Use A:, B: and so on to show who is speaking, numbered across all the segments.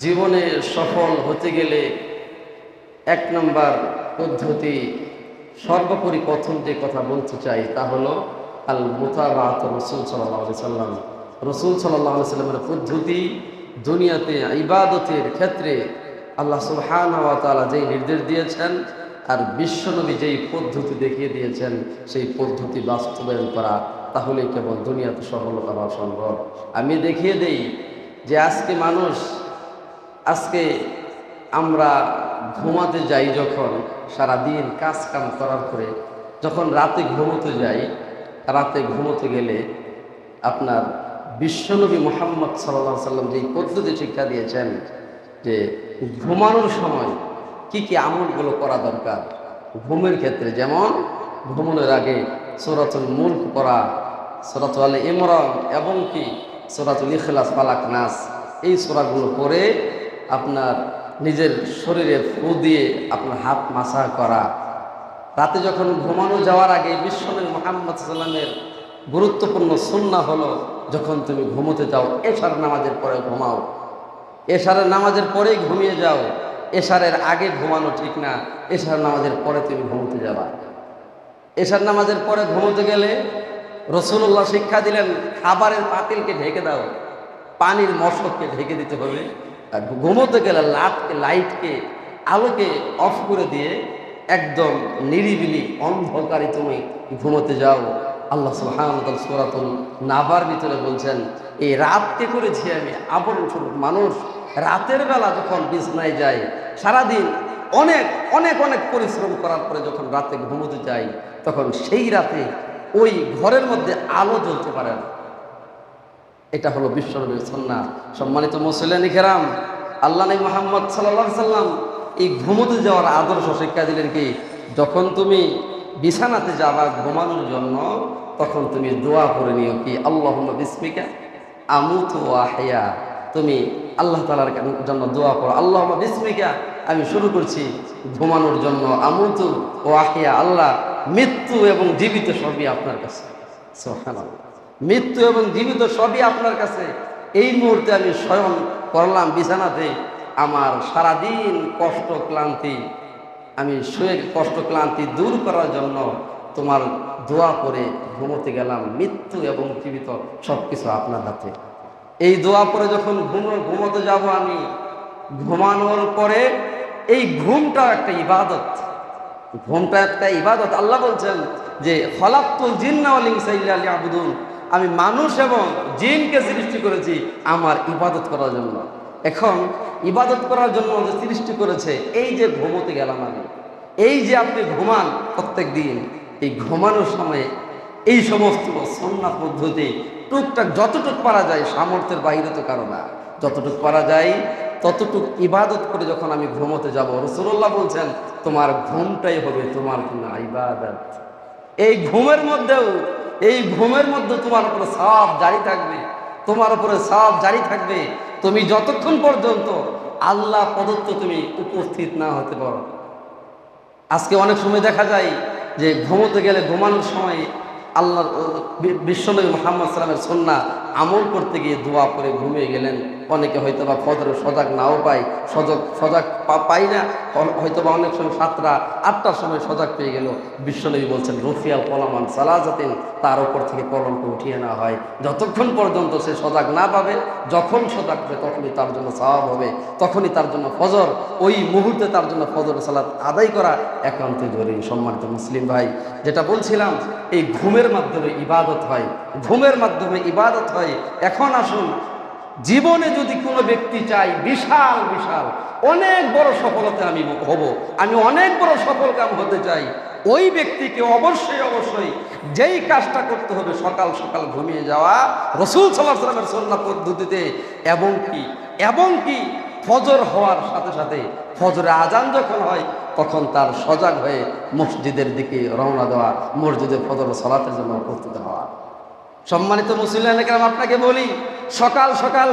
A: জীবনে সফল হতে গেলে এক নম্বর পদ্ধতি, সর্বোপরি প্রথম যে কথা বলতে চাই তা হলো আল মুতাবাআত রাসূল সাল্লাল্লাহু আলাইহি সাল্লাম। রাসূল সাল্লাল্লাহু আলাইহি সাল্লামের পদ্ধতি দুনিয়াতে ইবাদতের ক্ষেত্রে আল্লাহ সুবহানাহু ওয়া তাআলা যেই নির্দেশ দিয়েছেন আর বিশ্বনবী যেই পদ্ধতি দেখিয়ে দিয়েছেন সেই পদ্ধতি বাস্তবায়ন করা, তাহলেই কেবল দুনিয়াতে সফলতা পাওয়া সম্ভব। আমি দেখিয়ে দেই যে আজকে আমরা ঘুমাতে যাই, যখন সারাদিন কাজ কাম করার পরে যখন রাতে ঘুমোতে যাই, রাতে ঘুমোতে গেলে আপনার বিশ্বনবী মুহাম্মদ সাল্লাল্লাহু আলাইহি সাল্লাম যেই পদ্ধতি শিক্ষা দিয়েছেন যে ঘুমানোর সময় কি কি আমলগুলো করা দরকার ঘুমের ক্ষেত্রে, যেমন ঘুমানোর আগে সূরাতুল মুলক পড়া, সূরাতুল আলে ইমরান এবং কি সূরাতুল ইখলাস, ফালাক, নাস, এই সূরাগুলো পড়ে আপনার নিজের শরীরে ফু দিয়ে আপনার হাত মাসা করা। রাতে যখন ঘুমানো যাওয়ার আগে বিশ্বনবী মুহাম্মদ সাল্লামের গুরুত্বপূর্ণ সুন্নাহ হলো, যখন তুমি ঘুমোতে যাও এশার নামাজের পরে ঘুমাও, এশারের নামাজের পরেই ঘুমিয়ে যাও। এশারের আগে ঘুমানো ঠিক না, এশার নামাজের পরে তুমি ঘুমোতে যাবা। এশার নামাজের পরে ঘুমোতে গেলে রাসূলুল্লাহ শিক্ষা দিলেন খাবারের পাতিলকে ঢেকে দাও, পানির মশককে ঢেকে দিতে হবে। আর ঘুমোতে গেলে লাইটকে আলোকে অফ করে দিয়ে একদম নিরিবিলি অন্ধকারে তুমি ঘুমোতে যাও। আল্লাহ সুবহানাহু ওয়া তাআলা সূরাতুল নাবার ভিতরে বলছেন, এই রাতকে করেছি আমি আবরণ স্বরূপ। মানুষ রাতের বেলা যখন বিছনায় যায়, সারাদিন অনেক অনেক অনেক পরিশ্রম করার পরে যখন রাতে ঘুমোতে যায়, তখন সেই রাতে ওই ঘরের মধ্যে আলো জ্বলতে পারে না। এটা হলো বিশ্বনবীর সুন্নাহ। সম্মানিত মুসলিয়ানি কেরাম, আল্লাহ নবী মুহাম্মদ সাল্লাল্লাহু আলাইহি সাল্লাম এই ঘুমোতে যাওয়ার আদর্শ শিক্ষা দিলেন কি, যখন তুমি বিছানাতে যাবা ঘুমানোর জন্য, তখন তুমি দোয়া করে নিও কি, আল্লাহুম্মা বিসমিকা আমুতু ওয়া আহইয়া। তুমি আল্লাহ তাআলার জন্য দোয়া করো, আল্লাহুম্মা বিসমিকা, আমি শুরু করছি ঘুমানোর জন্য, আমুতু ওয়া আহইয়া, আল্লাহ মৃত্যু এবং জীবিত সবই আপনার কাছে। সুবহানাল্লাহ, মৃত্যু এবং জীবিত সবই আপনার কাছে। এই মুহূর্তে আমি শয়ন করলাম বিছানাতে, আমার সারাদিন কষ্ট ক্লান্তি, আমি শুয়ে কষ্ট ক্লান্তি দূর করার জন্য তোমার দোয়া করে ঘুমোতে গেলাম। মৃত্যু এবং জীবিত সব কিছু আপনার হাতে। এই দোয়া করে যখন ঘুমোতে যাব আমি, ঘুমানোর পরে এই ঘুমটা একটা ইবাদত, ঘুমটা একটা ইবাদত। আল্লাহ বলছেন যে খলাকতুল জিন্না ওয়াল ইনসা ইল্লা লিয়াবুদুন, আমি মানুষ এবং জিনকে সৃষ্টি করেছি আমার ইবাদত করার জন্য। এখন ইবাদত করার জন্য যে সৃষ্টি করেছে, এই যে ঘুমোতে গেলাম আমি, এই যে আপনি ঘুমান প্রত্যেক দিন, এই ঘুমানোর সময় এই সমস্ত সুন্নাহ পদ্ধতি টুকটাক যতটুক পারা যায়, সামর্থ্যের বাইরে তো কারো না, যতটুক পারা যায় ততটুক ইবাদত করে যখন আমি ঘুমোতে যাব, রাসূলুল্লাহ বলছেন তোমার ঘুমটাই হবে তোমার কোনো ইবাদত। এই ঘুমের মধ্যে তোমার উপরে সওয়াব জারি থাকবে, তোমার উপরে সওয়াব জারি থাকবে, তুমি যতক্ষণ পর্যন্ত আল্লাহ প্রদত্ত তুমি উপস্থিত না হতে পারো। আজকে অনেক সময় দেখা যায় যে ঘুমোতে গেলে ঘুমানোর সময় আল্লাহ বিশ্বনবী মুহাম্মদ সাল্লামের সুন্নাহ আমল করতে গিয়ে দোয়া করে ঘুমিয়ে গেলেন। অনেকে হয়তো বা ফজরে সজাগ নাও পায়, সজাগ পাই না, হয়তো বা অনেক সময় 7টা 8টার সময় সজাগ পেয়ে গেল। বিশ্বনবী বলছেন রফিয়াল কলামান সালাজাতিন, তার উপর থেকে কলমকে উঠিয়ে নেওয়া হয় যতক্ষণ পর্যন্ত সে সজাগ না পাবে। যখন সজাগ হবে তখনই তার জন্য সওয়াব হবে, তখনই তার জন্য ফজর, ওই মুহূর্তে তার জন্য ফজর সালাত আদায় করা একান্তই জরুরি। সম্মানিত মুসলিম ভাই, যেটা বলছিলাম, এই ঘুমের মাধ্যমে ইবাদত হয়, ঘুমের মাধ্যমে ইবাদত হয়। এখন আসুন, জীবনে যদি কোনো ব্যক্তি চাই বিশাল বিশাল অনেক বড় সফলতা আমি হব, আমি অনেক বড় সফল কাম হতে চাই, ওই ব্যক্তিকে অবশ্যই যেই কাজটা করতে হবে, সকাল সকাল ঘুমিয়ে যাওয়া রাসূল সাল্লাল্লাহু আলাইহি ওয়াসাল্লামের সুন্নাহ পদ্ধতিতে, এবং কি ফজর হওয়ার সাথে সাথে ফজরে আজান যখন হয় তখন তার সজাগ হয়ে মসজিদের দিকে রওনা দেওয়া, মসজিদে ফজর সালাতের জন্য প্রস্তুত হওয়া। সম্মানিত মুসলিয়ানে কেরাম, আপনাকে বলি, সকাল সকাল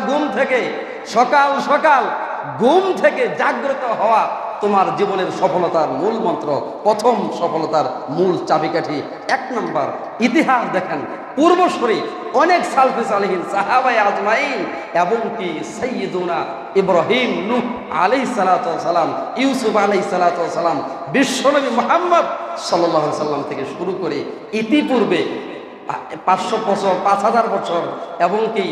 A: ঘুম থেকে জাগ্রত হওয়া তোমার জীবনের সফলতার মূল মন্ত্র, প্রথম সফলতার মূল চাবিকাঠি। 1 নম্বর, ইতিহাস দেখেন, পূর্বসূরি অনেক সালফে সালেহিন, সাহাবায়ে আজমাইন, এবং কি সাইয়্যিদুনা ইব্রাহিম, নূহ আলাইহিস সালাতু ওয়াস সালাম, ইউসুফ আলাইহিস সালাতু ওয়াস সালাম, বিশ্বনবী মুহাম্মদ সাল্লাল্লাহু আলাইহি সাল্লাম থেকে শুরু করে ইতিপূর্বে 500 বছর, 5000 বছর, এবং কি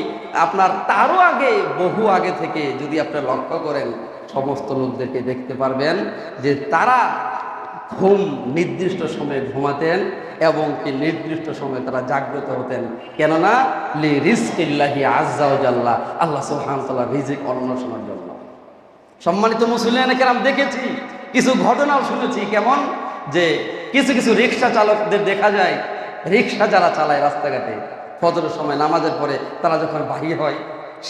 A: আপনার তারও আগে, বহু আগে থেকে যদি আপনি লক্ষ্য করেন, সমস্ত লোকদেরকে দেখতে পারবেন যে তারা ঘুম নির্দিষ্ট সময়ে ঘুমাতেন এবং কি নির্দিষ্ট সময়ে তারা জাগ্রত হতেন। কেননা লি রিজকিল্লাহি আযজা ওয়া জাল্লা, আল্লাহ সুবহানাহু ওয়া তাআলা রিজিক অন্বেষণের জন্য। সম্মানিত মুসলিয়ানে কেরাম, দেখেছি কিছু ঘটনাও শুনেছি, কেমন যে কিছু কিছু রিক্সা চালকদের দেখা যায়, রিক্সা যারা চালায় রাস্তাঘাটে ফজরের সময় নামাজের পরে তারা যখন বাহির হয়,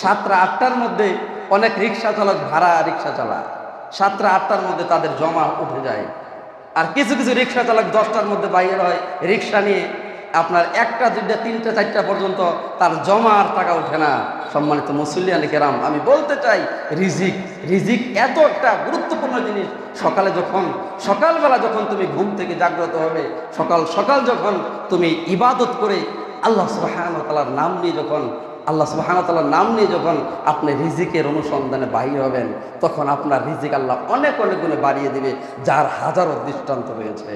A: 7টা 8টার মধ্যে অনেক রিক্সা চালক ভাড়া রিক্সা চালায়, 7টা 8টার মধ্যে তাদের জমা উঠে যায়। আর কিছু কিছু রিক্সা চালক 10টার মধ্যে বাইর হয় রিক্সা নিয়ে, আপনার 1টা 2টা 3টা 4টা পর্যন্ত তার জমা আর টাকা ওঠে না। সম্মানিত মুসলিয়ানে কেরাম, আমি বলতে চাই রিজিক, রিজিক এত একটা গুরুত্বপূর্ণ জিনিস। সকালবেলা যখন তুমি ঘুম থেকে জাগ্রত হবে, সকাল সকাল যখন তুমি ইবাদত করে আল্লাহ সুবহানাহু ওয়া তাআলার নাম নিয়ে যখন আপনি রিজিকের অনুসন্ধানে বাহির হবেন, তখন আপনার রিজিক আল্লাহ অনেক অনেক গুণে বাড়িয়ে দিবে, যার হাজারো দৃষ্টান্ত রয়েছে।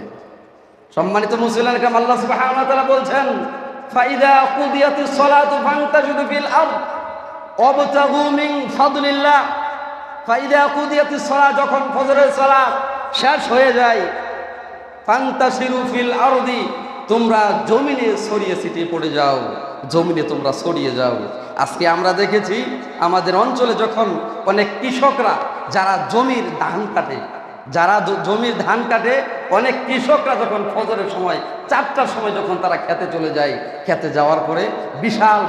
A: সম্মানিত মুসলিয়ানে কেরাম, আল্লাহ সুবহানাহু ওয়া তাআলা বলছেন, ফাইদা কুদিয়াতিস সালাতু ফান্তাশিরু ফিল আরদ ওয়াবতাগু মিন ফাদলিল্লাহ। ফাইদা কুদিয়াতিস সালাত, যখন ফজরের সালাত শেষ হয়ে যায়, ফান্তাশিরু ফিল আরদি, তোমরা জমিনে ছড়িয়ে ছিটিয়ে পড়ে যাও, জমিনে তোমরা ছড়িয়ে যাও। আজকে আমরা দেখেছি আমাদের অঞ্চলে যখন অনেক কৃষকরা যারা জমির ধান কাটে, অনেক কৃষকরা যখন ফজরের সময় 4টার সময় যখন তারা খেতে চলে যায়, খেতে যাওয়ার পরে বিশাল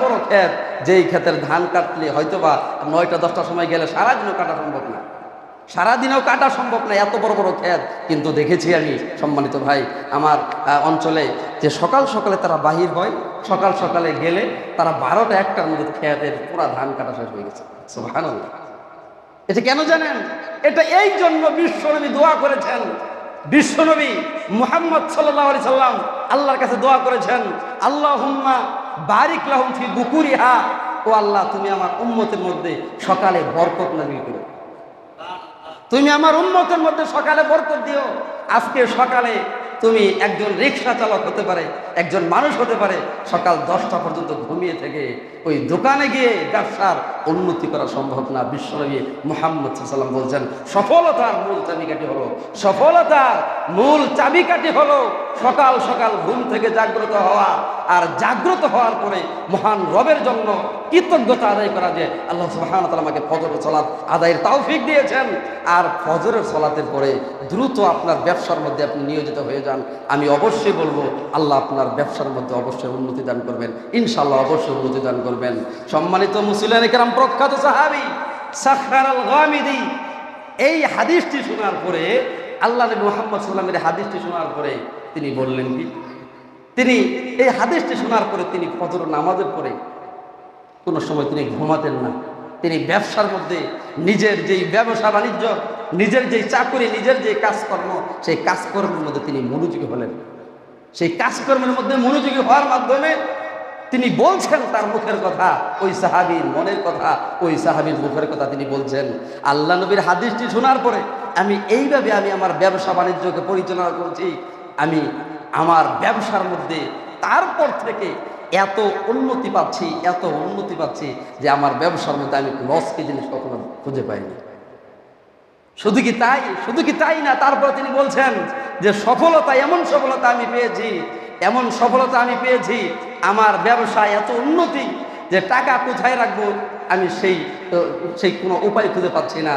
A: বড় ক্ষেত, যেই ক্ষেতের ধান কাটলে হয়তোবা 9টা 10টার সময় গেলে সারাদিনও কাটা সম্ভব না, এত বড় বড় ক্ষেত। কিন্তু দেখেছি আমি, সম্মানিত ভাই, আমার অঞ্চলে যে সকাল সকালে তারা বাহির হয়, সকাল সকালে গেলে তারা 12টা 1টার মধ্যে ক্ষেতের পুরা ধান কাটা শেষ হয়ে গেছে। সুবহানাল্লাহ। এটা কেন জানেন? এটা এই জন্য বিশ্বনবী দোয়া করেছেন, বিশ্বনবী মুহাম্মদ সাল্লাল্লাহু আলাইহি সাল্লাম আল্লাহর কাছে দোয়া করেছেন, আল্লাহুম্মা বারিক লাহুম ফি বুকুরিহা, ও আল্লাহ তুমি আমার উম্মতের মধ্যে সকালে বরকত নাযিল করো, তুমি আমার উম্মতের মধ্যে সকালে বরকত দিও। আজকে সকালে তুমি একজন রিক্সা চালক হতে পারে, একজন মানুষ হতে পারে, সকাল 10টা পর্যন্ত ঘুমিয়ে থেকে ওই দোকানে গিয়ে ব্যবসার উন্নতি করা সম্ভব না। বিশ্বনবী মুহাম্মদ সাল্লাল্লাহু আলাইহি ওয়াসাল্লাম বলছেন, সফলতার মূল চাবিকাঠি হলো সকাল সকাল ঘুম থেকে জাগ্রত হওয়া, আর জাগ্রত হওয়ার পরে মহান রবের জন্য কৃতজ্ঞতা আদায় করা, যে আল্লাহ সুবহানাহু ওয়া তাআলা আমাকে ফজরের সালাত আদায়ের তৌফিক দিয়েছেন। আর ফজরের সালাতের পরে দ্রুত আপনার ব্যবসার মধ্যে আপনি নিয়োজিত হয়ে যান। আমি অবশ্যই বলবো, আল্লাহ আপনার ব্যবসার মধ্যে অবশ্যই উন্নতি দান করবেন, ইনশাআল্লাহ অবশ্যই উন্নতি দান করবেন। সম্মানিত মুসলিয়ানে কেরাম, প্রখ্যাত সাহাবী সাখর আল গামিদি এই হাদিসটি শোনার পরে, আল্লাহ নবী মুহাম্মদ সাল্লাল্লাহু আলাইহি ওয়াসাল্লামের হাদিসটি শোনার পরে তিনি বললেন কি, তিনি এই হাদিসটি শোনার পরে তিনি ফজর নামাজের পরে কোনো সময় তিনি ঘুমাতেন না। তিনি ব্যবসার মধ্যে নিজের যেই ব্যবসা বাণিজ্য, নিজের যেই চাকরি, নিজের যেই কাজকর্ম, সেই কাজকর্মের মধ্যে তিনি মনোযোগী হলেন। সেই কাজকর্মের মধ্যে মনোযোগী হওয়ার মাধ্যমে তিনি বলছেন তার মুখের কথা, ওই সাহাবীর মনের কথা, ওই সাহাবীর মুখের কথা তিনি বলছেন। আল্লাহ নবীর হাদিসটি শোনার পরে আমি এইভাবে আমার ব্যবসা বাণিজ্যকে পরিচালনা করছি, আমি আমার ব্যবসার মধ্যে তারপর থেকে এত উন্নতি পাচ্ছি যে আমার ব্যবসার মধ্যে আমি লসকে জিনিস কখনো খুঁজে পাইনি। শুধু কি তাই না, তারপর তিনি বলছেন যে এমন সফলতা আমি পেয়েছি, আমার ব্যবসায় এত উন্নতি যে টাকা কোথায় রাখবো আমি সেই কোনো উপায় খুঁজে পাচ্ছি না।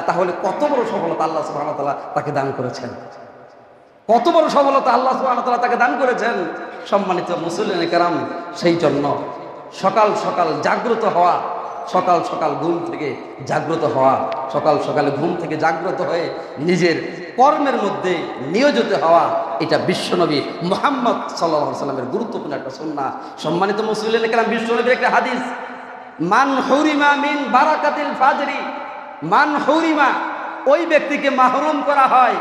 A: তাহলে কত বড় সফলতা আল্লাহ সুবহানাহু ওয়া তাআলা তাকে দান করেছেন, কত বড় সফলতা আল্লাহ সুবহানাহু ওয়া তাআলা তাকে দান করেছেন। সম্মানিত মুসলিয়ানে কেরাম, সেই জন্য সকাল সকাল জাগ্রত হওয়া, সকাল সকাল ঘুম থেকে জাগ্রত হওয়া, সকাল সকালে ঘুম থেকে জাগ্রত হয়ে নিজের কর্মের মধ্যে নিয়োজিত হওয়া, এটা বিশ্বনবী মুহাম্মদ সাল্লাল্লাহু আলাইহি ওয়াসাল্লামের গুরুত্বপূর্ণ একটা সুন্নাহ। সম্মানিত মুসলিয়ানে কেরাম, বিশ্বনবীর একটা হাদিস, মান হুরিমা মিন বারাকাতিল ফাজরি, মান হুরিমা, ওই ব্যক্তিকে মাহরুম করা হয়,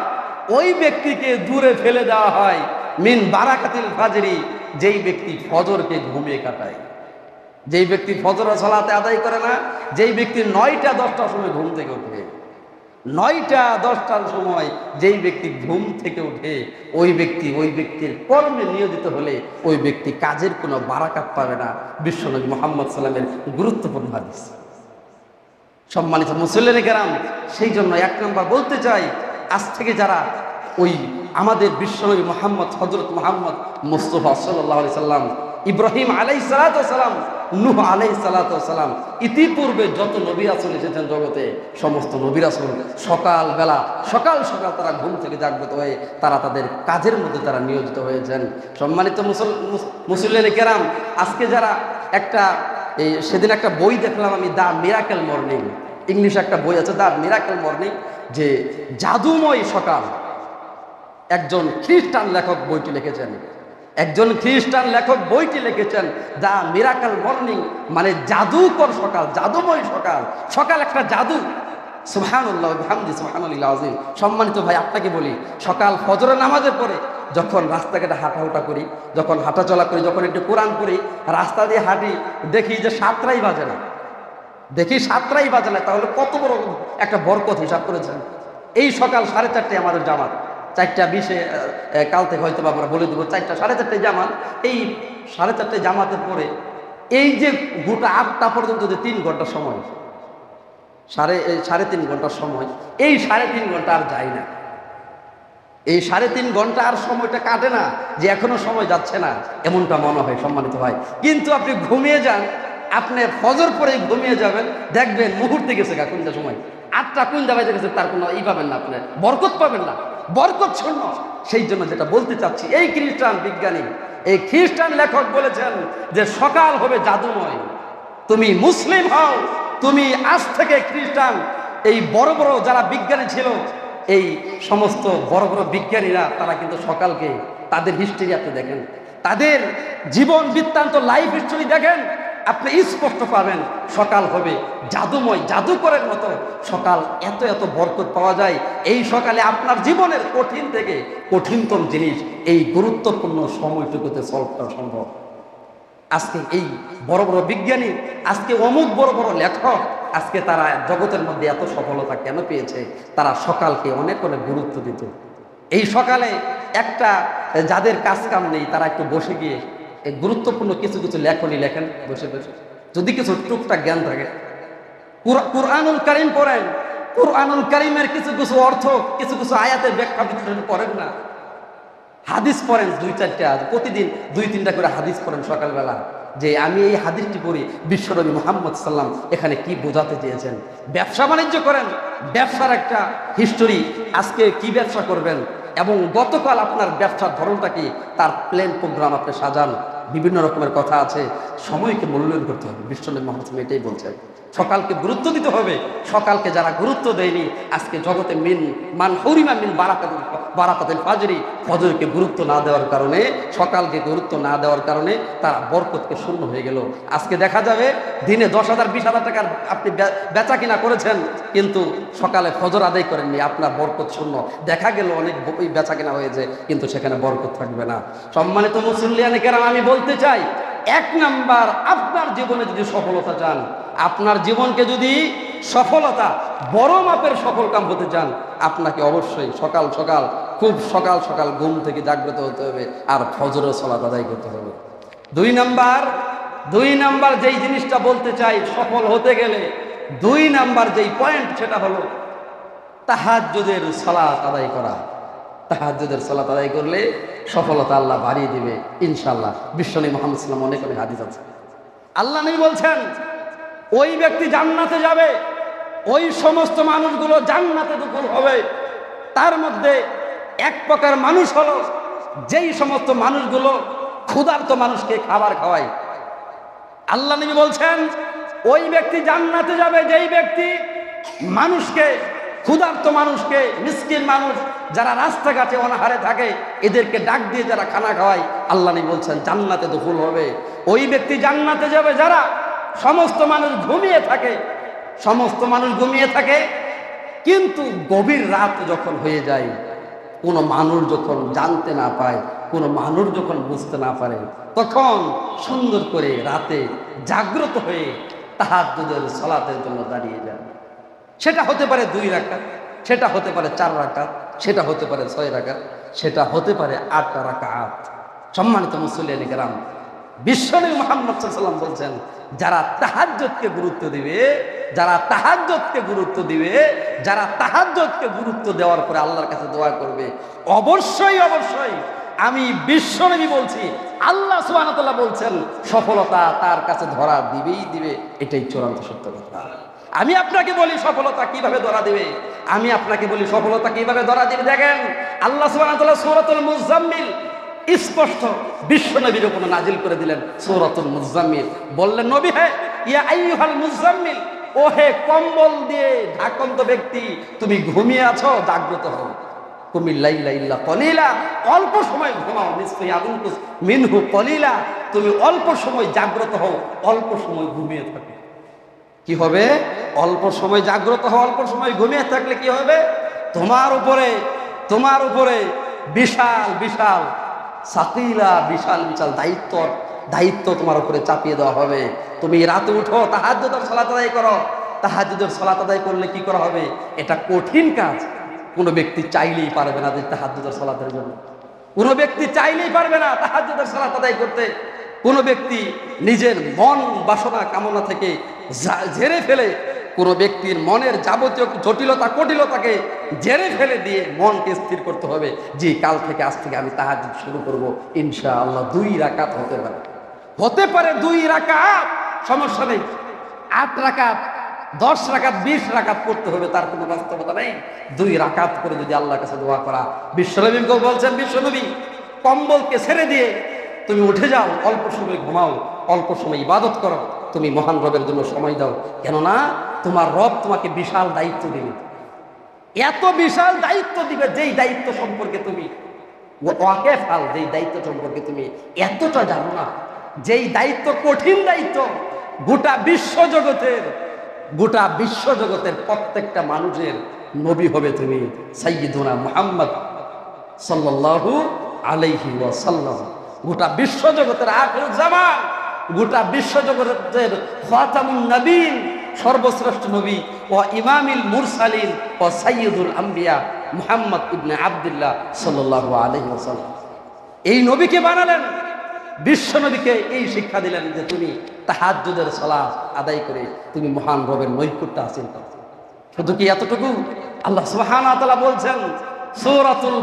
A: ওই ব্যক্তিকে দূরে ফেলে দেওয়া হয় মিন বারাকাতিল ফাজরি, যেই ব্যক্তি ফজরকে ঘুমিয়ে কাটায়, যেই ব্যক্তি ফজর সালাতে আদায় করে না, যেই ব্যক্তি 9টা 10টার সময় ঘুম থেকে ওঠে, 9টা 10টার সময় যেই ব্যক্তি ঘুম থেকে উঠে, ওই ব্যক্তির কর্মে নিয়োজিত হলে ওই ব্যক্তি কাজের কোনো বারাকাত পাবে না। বিশ্বনবী মুহাম্মদ সাল্লামের গুরুত্বপূর্ণ হাদিস। সম্মানিত মুসল্লিনে কেরাম, সেই জন্য 1 নম্বর বলতে চাই, আজ থেকে যারা ওই আমাদের বিশ্বনবী মুহাম্মদ হযরত মুহাম্মদ মুস্তাফা সাল্লাল্লাহু আলাইহি সাল্লাম, ইব্রাহিম আলাইহিস সালাতু ওয়াস সালাম, নূহ আলাইহিস সালাতু ওয়াস সালাম, ইতিপূর্বে যত নবী রাসূল এসেছেন জগতে, সমস্ত নবী রাসূল সকালবেলা সকাল সকাল তারা ঘুম থেকে জাগ্রত হয়ে তারা তাদের কাজের মধ্যে তারা নিয়োজিত হয়েছেন। সম্মানিত মুসল্লিনে কেরাম, আজকে যারা সেদিন একটা বই দেখলাম আমি, দ্য মিরাকেল মর্নিং, ইংলিশে একটা বই আছে দ্য মিরাকেল মর্নিং, যে জাদুময় সকাল। একজন খ্রিস্টান লেখক বইটি লিখেছেন, দ্য মিরাকেল মর্নিং, মানে জাদুকর সকাল, জাদুময় সকাল। সকাল একটা জাদু। সুবহানাল্লাহ ওয়া বিহামদিহি সুবহানাল্লাহিল আযীম। সম্মানিত ভাই, আপনাকে বলি, সকাল ফজরের নামাজের পরে যখন রাস্তাঘাটে হাঁটাহুটা করি, যখন হাঁটাচলা করি, যখন একটু কোরআন পড়ি, রাস্তা দিয়ে হাঁটি, দেখি যে 7টাই বাজে না, তাহলে কত বড় একটা বরকত হিসাব করেছেন। এই সকাল 4:30টায় আমাদের জামাত, 4:20 কাল থেকে হয়তো আমরা বলে দেবো, 4টা 4:30টায় জামাত। এই 4:30টায় জামাতের পরে এই যে গোটা 8টা পর্যন্ত যে 3 ঘন্টা সময়, সাড়ে তিন ঘন্টার সময়, এই 3.5 ঘন্টা আর যায় না। এই 3.5 ঘন্টা আর সময়টা কাটে না যে এখনো সময় যাচ্ছে না, এমনটা মনে হয় সম্মানিত ভাই। কিন্তু আপনি ঘুমিয়ে যান, আপনি ফজর পরে ঘুমিয়ে যাবেন, দেখবেন মুহূর্তে গেছে কোনটা সময়, 8টা কোন জায়গায় গেছে, তার কোনো পাবেন না, আপনি বরকত পাবেন না, বরকত শূন্য। সেই জন্য যেটা বলতে চাচ্ছি, এই খ্রিস্টান বিজ্ঞানী, এই খ্রিস্টান লেখক বলেছেন যে সকাল হবে জাদুময়। তুমি মুসলিম হও, তুমি আজ থেকে খ্রিস্টান। এই বড় বড় যারা বিজ্ঞানী ছিল, এই সমস্ত বড় বড় বিজ্ঞানীরা, তারা কিন্তু সকালকে, তাদের হিস্ট্রি আপনি দেখেন, তাদের জীবন বৃত্তান্ত, লাইফ হিস্ট্রি দেখেন, আপনি স্পষ্ট পাবেন সকাল হবে জাদুময়, জাদুকরের মতো সকাল। এত এত বরকত পাওয়া যায় এই সকালে। আপনার জীবনের কঠিন থেকে কঠিনতম জিনিস এই গুরুত্বপূর্ণ সময়টুকুতে সলভ করা সম্ভব। আজকে এই বড় বড় বিজ্ঞানী, আজকে অমুক বড় বড় লেখক, আজকে তারা জগতের মধ্যে এত সফলতা কেন পেয়েছে? তারা সকালকে অনেক অনেক গুরুত্ব দিত। এই সকালে একটা, যাদের কাজ কাম নেই, তারা একটু বসে গিয়ে এই গুরুত্বপূর্ণ কিছু কিছু লেখেন বসে বসে, যদি কিছু টুকটাক জ্ঞান থাকে। কুরআনুল কারীম পড়েন, কুরআনুল কারীমের কিছু কিছু অর্থ, কিছু কিছু আয়াতের ব্যাখ্যা বিশ্লেষণ করেন না। হাদিস পড়েন 2-4টা, প্রতিদিন 2-3টা করে হাদিস পড়েন সকালবেলা, যে আমি এই হাদিসটি পড়ি, বিশ্বনবী মুহাম্মদ সাল্লাম এখানে কি বোঝাতে চেয়েছেন। ব্যবসা বাণিজ্য করেন, ব্যবসার একটা হিস্টোরি, আজকে কি ব্যবসা করবেন এবং গতকাল আপনার ব্যবসার ধরনটা কি, তার প্ল্যান প্রোগ্রাম আপনি সাজান। বিভিন্ন রকমের কথা আছে, সময়কে মূল্যায়ন করতে হবে। বিশ্বনবী মুহাম্মদ সাল্লাম এটাই বলছেন, সকালকে গুরুত্ব দিতে হবে। সকালকে যারা গুরুত্ব দেয়নি, আজকে জগতে মান হুরিমা মিন বারাকাতিল ফাজরি, ফজরকে গুরুত্ব না দেওয়ার কারণে, সকালকে গুরুত্ব না দেওয়ার কারণে তারা বরকতকে শূন্য হয়ে গেল। আজকে দেখা যাবে দিনে 10,000 20,000 টাকার আপনি বেচা কিনা করেছেন, কিন্তু সকালে ফজর আদায় করেননি, আপনার বরকত শূন্য। দেখা গেল অনেক বেচা কিনা হয়েছে, কিন্তু সেখানে বরকত থাকবে না। সম্মানিত মুসল্লিয়ানে কেরাম, আমি বলতে চাই, 1 নাম্বার, আপনার জীবনে যদি সফলতা চান, আপনার জীবনকে যদি সফলতা, বড় মাপের সফল কাম হতে চান, আপনাকে অবশ্যই সকাল সকাল, খুব সকাল সকাল ঘুম থেকে জাগ্রত হতে হবে, আর ফজরের সালাত আদায় করতে হবে। 2 নাম্বার যেই জিনিসটা বলতে চাই সফল হতে গেলে, 2 নাম্বার যেই পয়েন্ট, সেটা হলো তাহাজ্জুদের সালাত আদায় করা। তাহাজ্জুদের সালাত আদায় করলে সফলতা আল্লাহ বাড়িয়ে দিবে ইনশাআল্লাহ। বিশ্বনবী মুহাম্মদ সাল্লাল্লাহু আলাইহি ওয়াসাল্লাম অনেক হাদিস আছে, আল্লাহ নবী বলছেন ওই ব্যক্তি জান্নাতে যাবে, ওই সমস্ত মানুষগুলো জান্নাতে দখল হবে। তার মধ্যে এক প্রকার মানুষ হলো, যেই সমস্ত মানুষগুলো ক্ষুধার্ত মানুষকে খাবার খাওয়ায়। আল্লাহ নবী বলছেন ওই ব্যক্তি জান্নাতে যাবে যেই ব্যক্তি মানুষকে, ক্ষুধার্ত মানুষকে, মিসকিন মানুষ যারা রাস্তাঘাটে অনাহারে থাকে, এদেরকে ডাক দিয়ে যারা খানা খাওয়ায়, আল্লাহ নবী বলছেন জান্নাতে দখল হবে। ওই ব্যক্তি জান্নাতে যাবে যারা সমস্ত মানুষ ঘুমিয়ে থাকে, সমস্ত মানুষ ঘুমিয়ে থাকে, কিন্তু গভীর রাত যখন হয়ে যায়, কোনো মানুষ যখন জানতে না পায়, কোনো মানুষ যখন বুঝতে না পারে, তখন সুন্দর করে রাতে জাগ্রত হয়ে তাহাজ্জুদের সালাতের জন্য দাঁড়িয়ে যান। সেটা হতে পারে 2 রাকাত, সেটা হতে পারে 4 রাকাত, সেটা হতে পারে 6 রাকাত, সেটা হতে পারে 8 রাকাত। সম্মানিত মুসল্লিয়ান কেরাম, বিশ্বনবী মুহাম্মদ সাল্লাল্লাহু আলাইহি ওয়াসাল্লাম বলছেন, যারা তাহাজ্জুদকে গুরুত্ব দিবে, যারা তাহাজ্জুদকে গুরুত্ব দিবে, যারা তাহাজ্জুদকে গুরুত্ব দেওয়ার পরে আল্লাহর কাছে দোয়া করবে, অবশ্যই অবশ্যই আমি বিশ্বনবী বলছি, আল্লাহ সুবহানাহু ওয়া তাআলা বলছেন, সফলতা তার কাছে ধরা দিবেই দিবে। এটাই চূড়ান্ত সত্য কথা। আমি আপনাকে বলি সফলতা কিভাবে ধরা দিবে, আমি আপনাকে বলি সফলতা কিভাবে ধরা দিবে। দেখেন, আল্লাহ সুবহানাহু ওয়া তাআলা সূরাতুল মুজাম্মিল স্পষ্ট বিশ্বনবীর উপর নাজিল করে দিলেন সূরাতুল মুজাম্মিল। বললেন, নবী হে, ইয়া আইয়ুহাল মুজাম্মিল, ও হে কম্বল দিয়ে ঢাকন্ত ব্যক্তি, তুমি ঘুমিয়ে আছো, জাগ্রত হও। কুমিল লাইলা ইল্লা কলিলা, অল্প সময় ঘুমাও, নিসফি আগুনকুস মিনহু কলিলা, তুমি অল্প সময় জাগ্রত হও, অল্প সময় ঘুমিয়ে থাকো। কি হবে? অল্প সময় জাগ্রত হও, অল্প সময় ঘুমিয়ে থাকলে কি হবে? তোমার উপরে বিশাল বিশাল সাকিলা, বিশাল বিশাল দায়িত্ব তোমার উপরে চাপিয়ে দেওয়া হবে। তুমি রাতে উঠো, তাহাজ্জুদের সালাত আদায় করো। তাহাজ্জুদের সালাত আদায় করলে কি করা হবে? এটা কঠিন কাজ। কোনো ব্যক্তি চাইলেই পারবে না যে তাহাজ্জুদের সালাতের জন্য, কোনো ব্যক্তি চাইলেই পারবে না তাহাজ্জুদের সালাত আদায় করতে। কোনো ব্যক্তি নিজের মন বাসনা কামনা থেকে ঝেড়ে ফেলে, কোনো ব্যক্তির মনের যাবতীয় জটিলতা কটিলতাকে ঝেড়ে ফেলে দিয়ে মনকে স্থির করতে হবে, যে কাল থেকে আজ থেকে আমি তাহাজ্জুদ শুরু করব, ইনশাআল্লাহ 2 রাকাত হতে পারে 2 রাকাত, সমস্যা নেই। 8 রাকাত, 10 রাকাত, 20 রাকাত পড়তে হবে, তার কোনো বাস্তবতা নেই। 2 রাকাত করে যদি আল্লাহর কাছে দোয়া করা। বিশ্বনবীকে বলছেন, বিশ্বনবী কম্বলকে ছেড়ে দিয়ে তুমি উঠে যাও, অল্প সময় ঘুমাও, অল্প সময় ইবাদত করো, তুমি মহান রবের জন্য সময় দাও। কেননা তোমার রব তোমাকে বিশাল দায়িত্ব দিবে, এত বিশাল দায়িত্ব দিবে, যেই দায়িত্ব সম্পর্কে তুমি ওয়াকেফাল, যেই দায়িত্ব সম্পর্কে তুমি এতটা জানো না, যেই দায়িত্ব কঠিন দায়িত্ব। গোটা বিশ্বজগতের প্রত্যেকটা মানুষের নবী হবে তুমি, সাইয়্যিদুনা মুহাম্মদ সাল্লাল্লাহু আলাইহি ওয়াসাল্লাম। গোটা বিশ্বজগতের আখিরুল জামান, গোটা বিশ্বজগতের খাতামুন নবীন, সর্বশ্রেষ্ঠ নবী, ও ইমামিল মুরসালিন, ও সাইয়্যিদুল আম্বিয়া মুহাম্মদ ইবনে আব্দুল্লাহ সাল্লাল্লাহু আলাইহি ওয়াসাল্লাম। এই নবীকে বানালেন, বিশ্ব নবীকে এই শিক্ষা দিলেন যে তুমি তাহাজ্জুদের সালাত আদায় করে তুমি মহান রবের নৈকট্য হাসিল করো। শুধু কি এতটুকু? আল্লাহ সুবহানাহু ওয়া তাআলা বলছেন সূরাতুল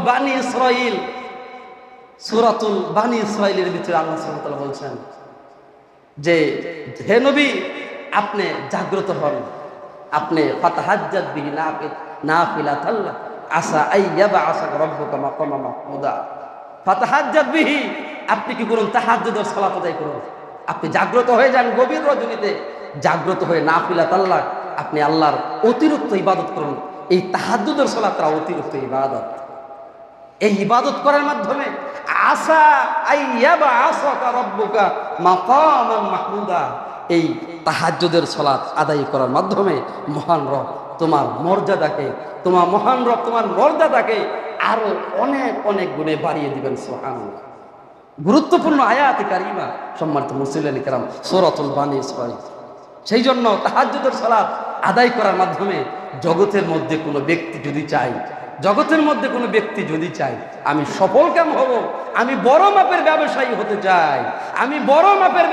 A: বানি ইসরাঈলের ভিতরে আল্লাহ সুবহানাহু ওয়া তাআলা বলছেন যে, হে নবী, আপনি জাগ্রত হন, আপনি ফাতাহাজ্জাদ বিহি নাফিলাতান আসা আইয়াবআসাকা রাব্বুকা মাকামা মাহমুদা। ফাতাহাজ্জাদ বিহি, আপনি কি করুন? তাহাজ্জুদের সালাত আদায় করুন। আপনি জাগ্রত হয়ে যান, গভীর রজনীতে জাগ্রত হয়ে নাফিলাতান, আপনি আল্লাহর অতিরিক্ত ইবাদত করুন। এই তাহাজ্জুদের সালাতটা অতিরিক্ত ইবাদত। এই ইবাদত করার মাধ্যমে আসা আইয়াবআসাকা রাব্বুকা মাকামান মাহমুদা, এই তাহাজ্জুদের সালাত আদায় করার মাধ্যমে মহান রব তোমার মর্যাদাকে, তোমার মহান রব তোমার মর্যাদাকে আরো অনেক অনেক গুণে বাড়িয়ে দিবেন। সুবহানাল্লাহ। গুরুত্বপূর্ণ আয়াতে কারিমা, সম্মানিত মুসলিম কিরাম, সূরাতুল বানি ইসরাঈল। সেই জন্য তাহাজ্জুদের সালাত আদায় করার মাধ্যমে জগতের মধ্যে কোনো ব্যক্তি যদি চায়, আমি সফলকাম হব, আমি বড় মাপের ব্যবসায়ী হতে চাই, আমি বড় মাপের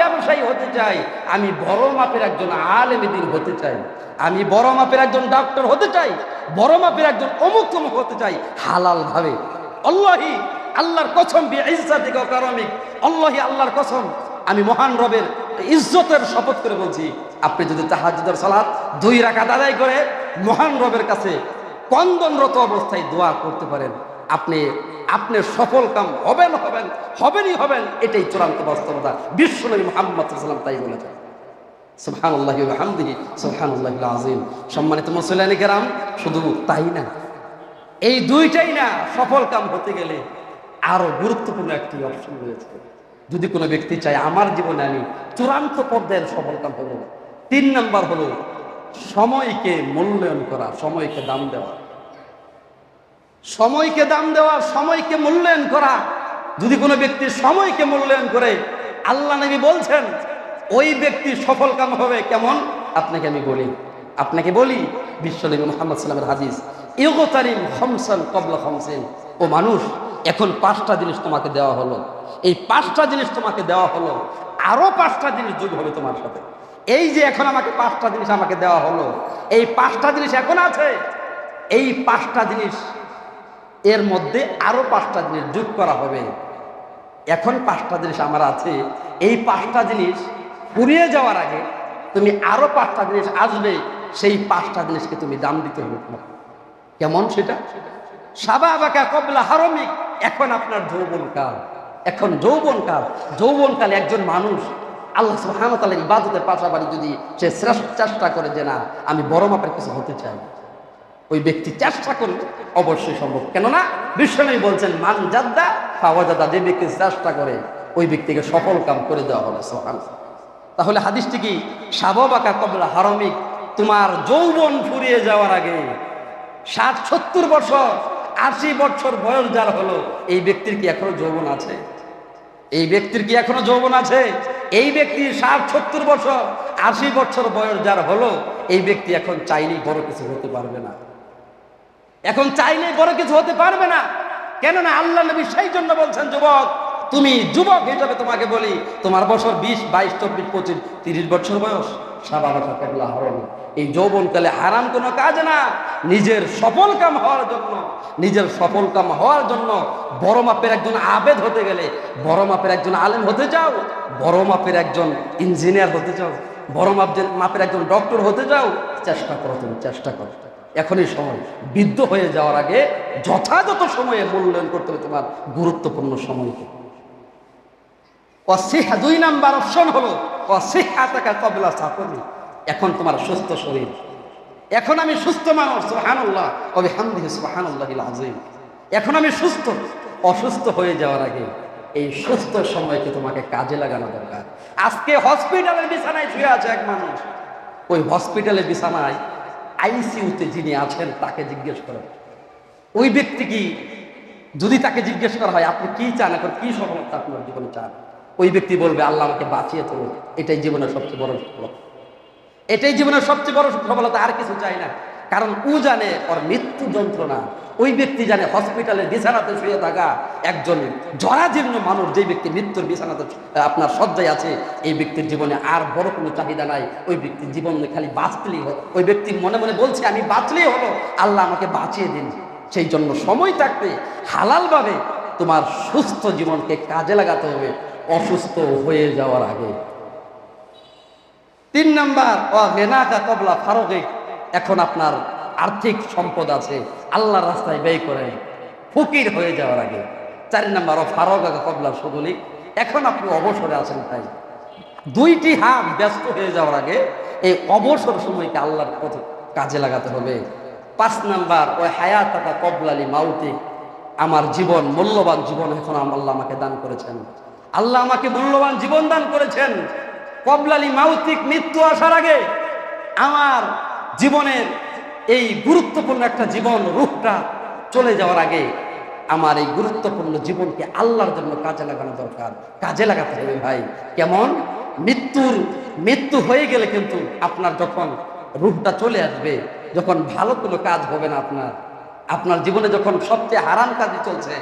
A: একজন আলেম দ্বীন হতে চাই, আমি বড় মাপের একজন ডক্টর হতে চাই, বড় মাপের একজন অমুক তমুক হতে চাই, হালাল ভাবে, আল্লাহর কসম, বিইজ্জাতিকা ওয়া কারামিক, আল্লাহর কসম, আমি মহান রবের ইজ্জতের শপথ করে বলছি, আপনি যদি তাহাজ্জুদের সালাত 2 রাকাত আদায় করে মহান রবের কাছে কন্দনরত অবস্থায় দোয়া করতে পারেন, আপনি সফল কাম হবেন। এটাই চূড়ান্ত বাস্তবতা। বিশ্বনবী মুহাম্মদ সাল্লাল্লাহু আলাইহি ওয়াসাল্লাম তাই বলেছেন। সুবহানাল্লাহি ওয়া বিহামদিহি, সুবহানাল্লাহিল আযীম। সম্মানিত মুসলিম কিরাম, শুধু তাই না, এই দুইটাই না, সফল কাম হতে গেলে আরো গুরুত্বপূর্ণ একটি অপশন রয়েছে। যদি কোনো ব্যক্তি চায় আমার জীবনে আমি চূড়ান্ত পর্যায়ের সফল কাম হবো, 3 নাম্বার হলো সময়কে মূল্যায়ন করা, সময়কে দাম দেওয়া, সময়কে দাম দেওয়া, সময়কে মূল্যায়ন করা। যদি কোনো ব্যক্তি সময়কে মূল্যায়ন করে, আল্লাহ নবী বলছেন ওই ব্যক্তি সফল কাম হবে। কেমন? আপনাকে বলি বিশ্বনবী মুহাম্মদ সাল্লাল্লাহু আলাইহি ওয়াসাল্লামের হাদিস, ইগতারিম খামসান ক্বাবলা খামসিন। ও মানুষ, এখন 5টা জিনিস তোমাকে দেওয়া হলো, এই 5টা জিনিস তোমাকে দেওয়া হলো, আরো 5টা জিনিস যোগ হবে তোমার সাথে। এই যে এখন আমাকে 5টা জিনিস আমাকে দেওয়া হলো, এই 5টা জিনিস এখন আছে, এই 5টা জিনিস এর মধ্যে আরো 5টা জিনিস যোগ করা হবে। এখন 5টা জিনিস আমার আছে, এই 5টা জিনিস ফুরিয়ে যাওয়ার আগে তুমি আরো 5টা জিনিস আসবে, সেই 5টা জিনিসকে তুমি দাম দিতে হবে। কেমন সেটা? শাবাবাকা ক্বাবলা হারামিক। এখন আপনার যৌবনকাল, এখন যৌবনকাল। যৌবনকালে একজন মানুষ আল্লাহ সুবহানাহু ওয়া তাআলার ইবাদতের পাশাপাশি যদি সে চেষ্টা করে যে না আমি বড় মাপের কিছু হতে চাই, ওই ব্যক্তি চেষ্টা করলে অবশ্যই সম্ভব। কেননা বিশ্বনবী বলছেন মান জাদ্দা ফাওয়াজাদা, যে ব্যক্তি চেষ্টা করে ওই ব্যক্তিকে সফল কাম করে দেওয়া হবে। সুবহানাল্লাহ। তাহলে হাদিসটি কি? শাবাবাকা ক্বাবলা হারামিক, তোমার যৌবন ফুরিয়ে যাওয়ার আগে 60-70 বছর 80 বছর বয়স যার হলো, এই ব্যক্তির কি এখনো যৌবন আছে? এই ব্যক্তির কি এখনো যৌবন আছে? এই ব্যক্তি 60-70 বছর 80 বছর বয়স যার হলো, এই ব্যক্তি এখন চাইলেই বড় কিছু হতে পারবে না। এখন চাইলেই বড় কিছু হতে পারবে না। কেননা আল্লাহ নবী সেই জন্য বলছেন, যুবক তুমি যুবক হিসেবে তোমাকে বলি, তোমার বছর 20, 22, 24, 25, 30 বছর বয়স, শাবাবাকা ক্বাবলা হারামিক। এই যৌবনকালে হারাম কোনো কাজ না। নিজের সফল কাম হওয়ার জন্য, নিজের সফল কাম হওয়ার জন্য বড় মাপের একজন আবেদ হতে গেলে, বড় মাপের একজন আলেম হতে যাও, বড় মাপের একজন ইঞ্জিনিয়ার হতে যাও, বড় মাপের একজন ডক্টর হতে যাও, চেষ্টা করো, তুমি চেষ্টা করো। এখনই সময়, বৃদ্ধ হয়ে যাওয়ার আগে যথাযথ সময়ে মূল্যায়ন করতে হবে তোমার গুরুত্বপূর্ণ সময়কে। অসিহা, 2 নাম্বার অপশন হলো অসিহাতাকা ক্বাবলা সাফরি। এখন তোমার সুস্থ শরীর, এখন আমি সুস্থ মানুষ, সুবহানাল্লাহ ওয়া বিহামদিহি সুবহানাল্লাহিল আযীম। এখন আমি সুস্থ। অসুস্থ হয়ে যাওয়ার আগে এই সুস্থ সময়কে তোমাকে কাজে লাগানো দরকার। আজকে হসপিটালের বিছানায় শুয়ে আছে এক মানুষ, ওই হসপিটালের বিছানায় আইসিইউতে যিনি আছেন তাকে জিজ্ঞেস করেন, ওই ব্যক্তি কি, যদি তাকে জিজ্ঞেস করা হয় আপনি কি চান, এখন কি সফলতা আপনার জীবনে চান, ওই ব্যক্তি বলবে আল্লাহ আমাকে বাঁচিয়ে তোলো, এটাই জীবনের সবচেয়ে বড় সফলতা, এটাই জীবনের সবচেয়ে বড় সফলতা, আর কিছু চাই না। কারণ ও জানে ওর মৃত্যু যন্ত্রণা, ওই ব্যক্তি জানে হসপিটালের বিছানাতে শুয়ে থাকা একজন জরাজীর্ণ মানুষ, যে ব্যক্তি মৃত্যুর বিছানাতে আপনার শয্যায় আছে, এই ব্যক্তির জীবনে আর বড় কোনো চাহিদা নাই। ওই ব্যক্তির জীবনে খালি বাঁচলেই হলো, ওই ব্যক্তি মনে মনে বলছে আমি বাঁচলেই হলো, আল্লাহ আমাকে বাঁচিয়ে দিন। সেই জন্য সময় থাকতে হালালভাবে তোমার সুস্থ জীবনকে কাজে লাগাতে হবে অসুস্থ হয়ে যাওয়ার আগে। 3 নাম্বার ওয়াগনাকা ক্বাবলা ফারাগিক। এখন আপনার আর্থিক সম্পদ আছে, আল্লাহর রাস্তায় ব্যয় করেন ফকির হয়ে যাওয়ার আগে। 4 নাম্বার ফারাগাকা ক্বাবলা শুগুলিক। এখন আপনি অবসরে আছেন, তাই 2টি হাত ব্যস্ত হয়ে যাওয়ার আগে এই অবসর সময়কে আল্লাহর পথে কাজে লাগাতে হবে। 5 নাম্বার ওই হায়াতাকা ক্বাবলা লিমাউতিক। আমার জীবন, মূল্যবান জীবন এখন আল্লাহ আমাকে দান করেছেন, আল্লাহ আমাকে মূল্যবান জীবন দান করেছেন। ক্বাবলা লিমাউতিক, মৃত্যু আসার আগে আমার জীবনের এই গুরুত্বপূর্ণ একটা জীবন, রূহটা চলে যাওয়ার আগে আমার এই গুরুত্বপূর্ণ জীবনকে আল্লাহর জন্য কাজে লাগানো দরকার, কাজে লাগাতে হবে ভাই। কেমন? মৃত্যু হয়ে গেলে কিন্তু আপনার যখন রূহটা চলে আসবে, যখন ভালো কোনো কাজ হবে না আপনার জীবনে, যখন সবচেয়ে হারাম কাজই চলছে,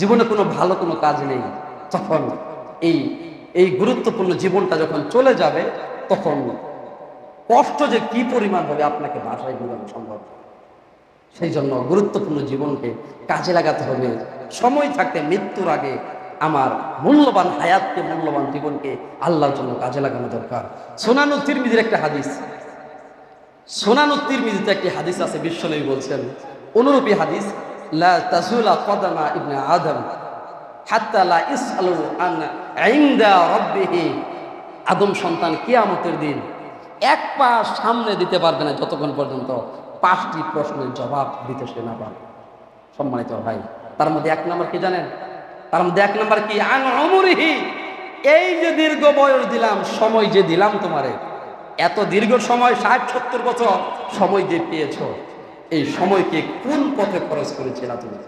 A: জীবনে কোনো ভালো কোনো কাজ নেই, তখন এই গুরুত্বপূর্ণ জীবনটা যখন চলে যাবে, তখন কষ্ট যে কি পরিমাণ হবে আপনাকে ভাষায় বোঝানো সম্ভব। সেই জন্য গুরুত্বপূর্ণ জীবনকে কাজে লাগাতে হবে সময় থাকতে। মৃত্যুর আগে আমার মূল্যবান হায়াতকে, মূল্যবান জীবনকে আল্লাহর জন্য কাজে লাগানো দরকার। সুনানুত তিরমিজির একটা হাদিস, সুনানুত তিরমিজিতে একটি হাদিস আছে, বিশ্বনবী বলছেন অনুরূপী হাদিস, লা তাজুলা কদামা ইবনে আদম হাত্তা লা ইসআলু আন ইনদা রাব্বিহি। আদম সন্তান কিয়ামতের দিন এক পা সামনে দিতে পারবে না যতক্ষণ পর্যন্ত 5টি প্রশ্নের জবাব দিতে সে না পারে। সম্মানিত ভাই, তার মধ্যে 1 নাম্বার কি জানেন? তার মধ্যে 1 নাম্বার কি? আন উমরিহি। এই যে দীর্ঘ বয়স দিলাম, সময় যে দিলাম তোমারে, এত দীর্ঘ সময় 60-70 বছর সময় যে পেয়েছ, এই সময়কে কোন পথে খরচ করেছিল তুমি?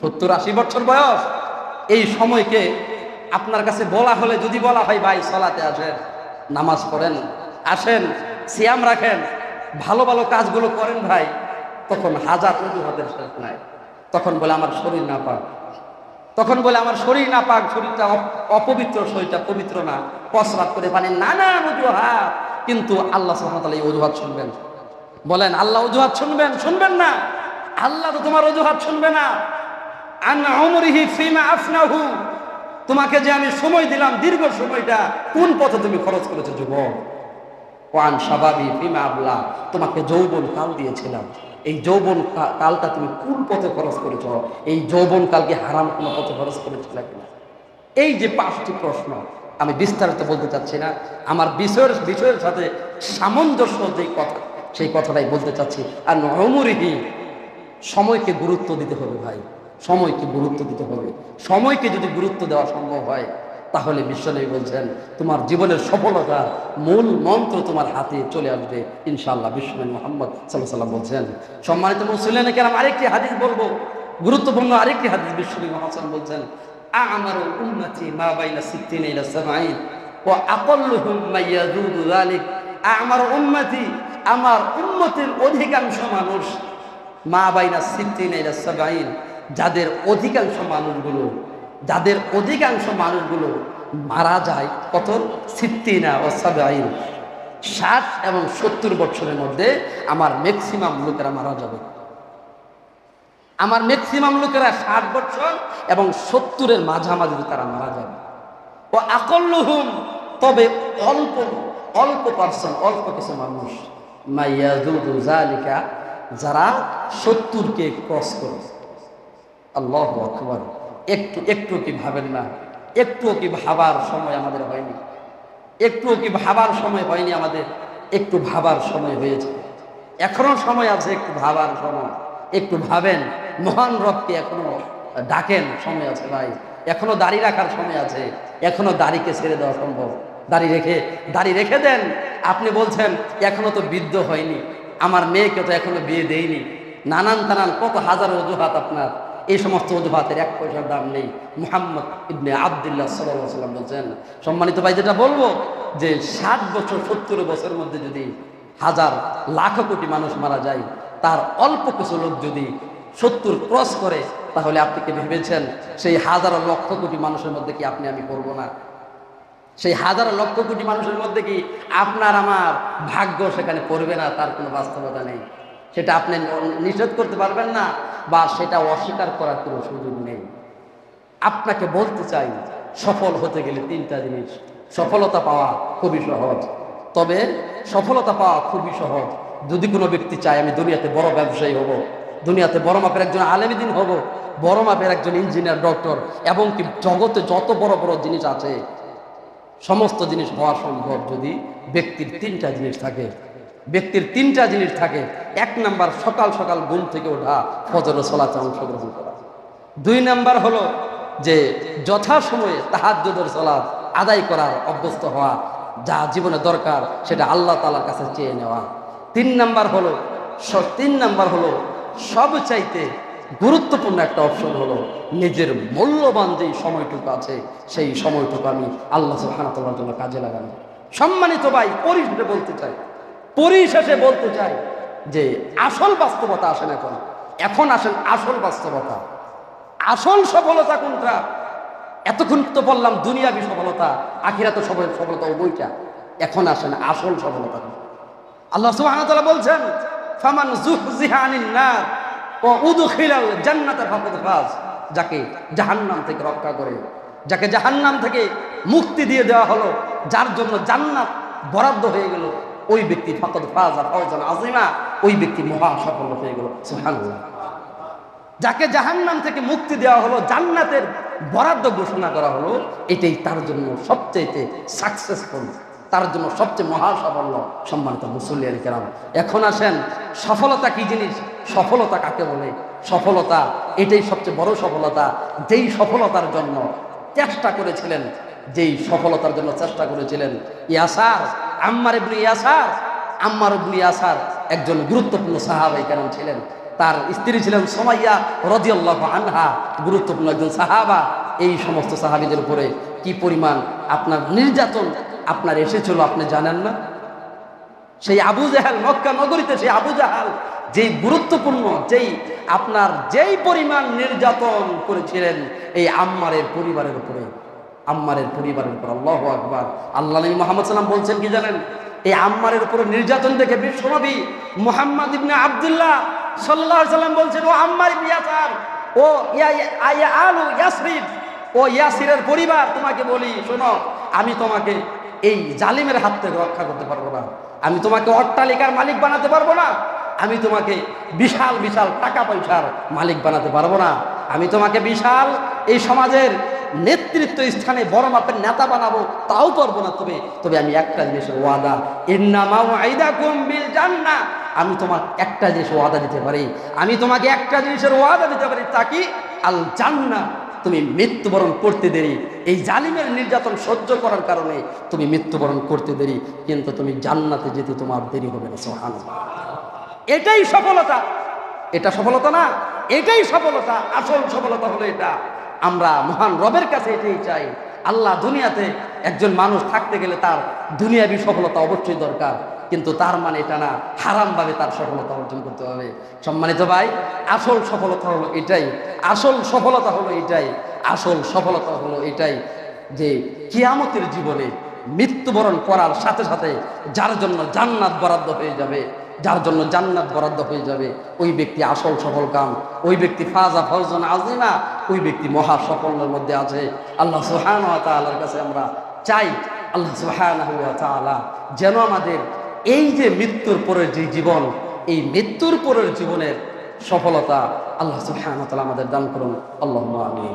A: 70-80 বছর বয়স, এই সময়কে আপনার কাছে বলা হলে, যদি বলা হয় ভাই সালাতে আসেন, নামাজ পড়েন, আসেন, সিয়াম রাখেন, ভালো ভালো কাজগুলো করেন ভাই, তখন হাজার অজুহাতের শেষ নাই। তখন বলে আমার শরীর না পাক, তখন বলে আমার শরীর না পাক, শরীরটা অপবিত্র, শরীরটা পবিত্র না, কসরত করে পানি, নানান অজুহাত। কিন্তু আল্লাহ সুবহানাহু ওয়া তাআলা এই অজুহাত শুনবেন? বলেন আল্লাহ অজুহাত শুনবেন? শুনবেন না। আল্লাহ তো তোমার অজুহাত শুনবে না। আন উমরিহি ফিমা আফনাহু, তোমাকে যে আমি সময় দিলাম, দীর্ঘ সময়টা কোন পথে তুমি খরচ করেছো যুবক? ওয়ান শাবাবি ফিমা আবলা, তোমাকে যৌবন কাল দিয়েছিলাম, এই যৌবন কালটা তুমি কোন পথে খরচ করেছ? এই যৌবন কালকে হারাম কোনো পথে খরচ করেছিল কিনা? এই যে 5টি প্রশ্ন, আমি বিস্তারিত বলতে চাচ্ছি না, আমার বিষয়ের সাথে সামঞ্জস্য যেই কথা, সেই কথাটাই বলতে চাচ্ছি। আর উমরিহি, সময়কে গুরুত্ব দিতে হবে ভাই, সময়কে গুরুত্ব দিতে হবে। সময়কে যদি গুরুত্ব দেওয়া সম্ভব হয়, তাহলে বিশ্বনবী বলছেন তোমার জীবনের সফলতার মূল মন্ত্র তোমার হাতে চলে আসবে ইনশাআল্লাহ। বিশ্বনবী মুহাম্মদ সাল্লাল্লাহু আলাইহি ওয়াসাল্লাম বলছেন। সম্মানিত মুসলিম কেরাম, আরেকটি হাদিস বলবো, গুরুত্বপূর্ণ আরেকটি হাদিস। বিশ্বনবী মুহাম্মদ সাল্লাল্লাহু আলাইহি ওয়াসাল্লাম বলছেন আমারু উম্মতি মা বাইনা 60 ইলা 70 ওয়া আকাল্লুহুম মা ইয়াজুদু যালিক। আমারু উম্মতি, আমার উম্মতের অধিকাংশ মানুষ, মা বাইনা 60 ইলা 70, যাদের অধিকাংশ মানুষগুলো মারা যায় কত? 60 ও 70, 60 এবং 70 বছরের মধ্যে আমার ম্যাক্সিমাম লোকেরা মারা যাবে। আমার ম্যাক্সিমাম লোকেরা 60 বছর এবং 70-এর মাঝামাঝি তারা মারা যাবে। ও আকাল্লুহুম, তবে অল্প পার্সন, অল্প কিছু মানুষ, মাইয়াজুদু যালিকা, যারা 70-কে ক্রস করে। আল্লাহু আকবার। একটু কি ভাবেন না? একটুও কি ভাবার সময় আমাদের হয়নি? একটুও কি ভাবার সময় হয়নি আমাদের? একটু ভাবার সময় হয়েছে, এখনো সময় আছে, একটু ভাবার সময়। একটু ভাবেন, মহান রবকে এখনো ডাকেন, সময় আছে ভাই। এখনো দাড়ি রাখার সময় আছে, এখনো দাড়িকে ছেড়ে দেওয়া সম্ভব। দাড়ি রেখে দেন। আপনি বলছেন এখনো তো বৃদ্ধ হয়নি, আমার মেয়েকে তো এখনো বিয়ে দেয়নি, নানান কত হাজার অজুহাত আপনার। এই সমস্ত অজুহাতের 1 পয়সার দাম নেই। মুহাম্মদ ইবনে আব্দুল্লাহ সাল্লাল্লাহু আলাইহি ওয়াসাল্লাম বলছেন। সম্মানিত ভাই, যেটা বলবো যে 60 বছর 70 বছরের মধ্যে যদি হাজার লাখ কোটি মানুষ মারা যায়, তার অল্প কিছু লোক যদি 70 ক্রস করে, তাহলে আপনি কি ভেবেছেন সেই হাজার লক্ষ কোটি মানুষের মধ্যে কি আপনি আমি করবো না? সেই হাজার লক্ষ কোটি মানুষের মধ্যে কি আপনার আমার ভাগ্য সেখানে পড়বে না? তার কোনো বাস্তবতা নেই। সেটা আপনি নিষেধ করতে পারবেন না, বা সেটা অস্বীকার করার কোনো সুযোগ নেই। আপনাকে বলতে চাই, সফল হতে গেলে 3টা জিনিস। সফলতা পাওয়া খুবই সহজ, তবে সফলতা পাওয়া খুবই সহজ যদি কোনো ব্যক্তি চায় আমি দুনিয়াতে বড় ব্যবসায়ী হব, দুনিয়াতে বড় মাপের একজন আলেমদ্বীন হব, বড় মাপের একজন ইঞ্জিনিয়ার, ডক্টর, এবং কি জগতে যত বড় বড় জিনিস আছে সমস্ত জিনিস হওয়া সম্ভব যদি ব্যক্তির 3টা জিনিস থাকে। ব্যক্তির 3টা জিনিস থাকে। 1 নাম্বার, সকাল সকাল ঘুম থেকে ওঠা, ফজরের সালাতে অংশগ্রহণ করা। 2 নাম্বার হলো যে যথাসময়ে তাহাজ্জুদের সালাত আদায় করার অভ্যস্ত হওয়া, যা জীবনে দরকার সেটা আল্লাহ তাআলার কাছে চেয়ে নেওয়া। 3 নাম্বার হলো সবচাইতে গুরুত্বপূর্ণ একটা অপশন হলো নিজের মূল্যবান যেই সময়টুকু আছে সেই সময়টুকু আমি আল্লাহ সুবহানাহু ওয়া তাআলার জন্য কাজে লাগানো। সম্মানিত ভাই, পরিশেষে বলতে চাই যে আসল বাস্তবতা আসেন এখন আসেন আসল বাস্তবতা। আসল সফলতা কোনটা? এতক্ষণ তো বললাম দুনিয়াবী সফলতা, আখিরাতের সফলতা, ওইটা। এখন আসেন আসল সফলতা। আল্লাহ সুবহানাহু ওয়া তাআলা বলছেন ফামান যুহজিহা আনিন নার ওয়া উদখিলাল জান্নাতা ফাকাদ ফাজ, যাকে জাহান্নাম থেকে রক্ষা করে, যাকে জাহান্নাম থেকে মুক্তি দিয়ে দেওয়া হলো, যার জন্য জান্নাত বরাদ্দ হয়ে গেল, ওই ব্যক্তি ফাকাদ ফাজ ফাওজান আযীমা, ওই ব্যক্তি মহা সফল হয়ে গেল। সুবহানাল্লাহ। যাকে জাহান্নাম থেকে মুক্তি দেওয়া হলো, জান্নাতের বরাদ্দ ঘোষণা করা হলো, এটাই তার জন্য সবচেয়ে সাকসেসফুল, তার জন্য সবচেয়ে মহা সাফল্য। সম্মানিত মুসল্লিয়ান কেরাম, এখন আসেন সফলতা কি জিনিস, সফলতা কাকে বলে? সফলতা এটাই সবচেয়ে বড় সফলতা, যেই সফলতার জন্য চেষ্টা করেছিলেন ইয়াসার আম্মার ইবনে ইয়াসার। আম্মার ইবনে ইয়াসার একজন গুরুত্বপূর্ণ সাহাবাই কেরাম ছিলেন। তার স্ত্রী ছিলেন সুমাইয়া রাদিয়াল্লাহু আনহা, গুরুত্বপূর্ণ একজন সাহাবা। এই সমস্ত সাহাবীদের উপরে কি পরিমাণ আপনার নির্যাতন আপনার এসেছিল আপনি জানেন না? সেই আবু জাহাল, মক্কা নগরীতে সেই আবু জাহাল যেই গুরুত্বপূর্ণ, যেই পরিমাণ নির্যাতন করেছিলেন এই আম্মারের পরিবারের উপরে, আম্মারের পরিবারের উপর। আল্লাহু আকবার। আল্লাহ নবী মুহাম্মদ সাল্লাল্লাহু আলাইহি ওয়াসাল্লাম বলছেন কি জানেন? এই আম্মারের উপরে নির্যাতন দেখে বিশ্বনবী মুহাম্মদ ইবনে আব্দুল্লাহ সাল্লাল্লাহু আলাইহি ওয়াসাল্লাম বলছেন, ও আম্মার ইবনে ইয়াসার, ও ইয়া আলু ইয়াসরিব, ও ইয়াসিরের পরিবার, তোমাকে বলি শোনো, আমি তোমাকে এই জালিমের হাত থেকে রক্ষা করতে পারবো না, আমি তোমাকে অট্টালিকার মালিক বানাতে পারবো না, আমি তোমাকে বিশাল বিশাল টাকা পয়সার মালিক বানাতে পারবো না, আমি তোমাকে বিশাল এই সমাজের নেতৃত্ব স্থানে বড় মাপের নেতা বানাবো, তাও পারবো না। তবে আমি একটা জিনিসের ওয়াদা, ইন্নামা ওয়াইদাকুম বিল জান্নাহ, আমি তোমার একটা জিনিস ওয়াদা দিতে পারি, আমি তোমাকে একটা জিনিসের ওয়াদা দিতে পারি, তা কি? আল জান্নাহ। তুমি মৃত্যুবরণ করতে দেরি, এই জালিমের নির্যাতন সহ্য করার কারণে তুমি মৃত্যুবরণ করতে দেরি, কিন্তু তুমি জান্নাতে যেতে তোমার দেরি হবে না। সুবহানাল্লাহ। এটাই সফলতা। এটা সফলতা না, এটাই সফলতা। আসল সফলতা হলো এটা। আমরা মহান রবের কাছে এটাই চাই। আল্লাহ দুনিয়াতে একজন মানুষ থাকতে গেলে তার দুনিয়াবী সফলতা অবশ্যই দরকার, কিন্তু তার মানে এটা না হারামভাবে তার সফলতা অর্জন করতে হবে। সম্মানিত ভাই, আসল সফলতা হলো এটাই, আসল সফলতা হলো এটাই, আসল সফলতা হলো এটাই যে কিয়ামতের জীবনে মৃত্যুবরণ করার সাথে সাথে যার জন্য জান্নাত বরাদ্দ হয়ে যাবে, যার জন্য জান্নাত বরাদ্দ হয়ে যাবে, ওই ব্যক্তি আসল সফল কাম, ওই ব্যক্তি ফাজা ফাওজান আযীমা, ওই ব্যক্তি মহা সাফল্যের মধ্যে আছে। আল্লাহ সুবহানাহু ওয়া তাআলার কাছে আমরা চাই, আল্লাহ সুবহানাহু ওয়া তাআলা যেন আমাদের এই যে মৃত্যুর পরের যে জীবন, এই মৃত্যুর পরের জীবনের সফলতা আল্লাহ সুবহানাহু ওয়া তাআলা আমাদের দান করুন। আল্লাহুম্মা আমিন।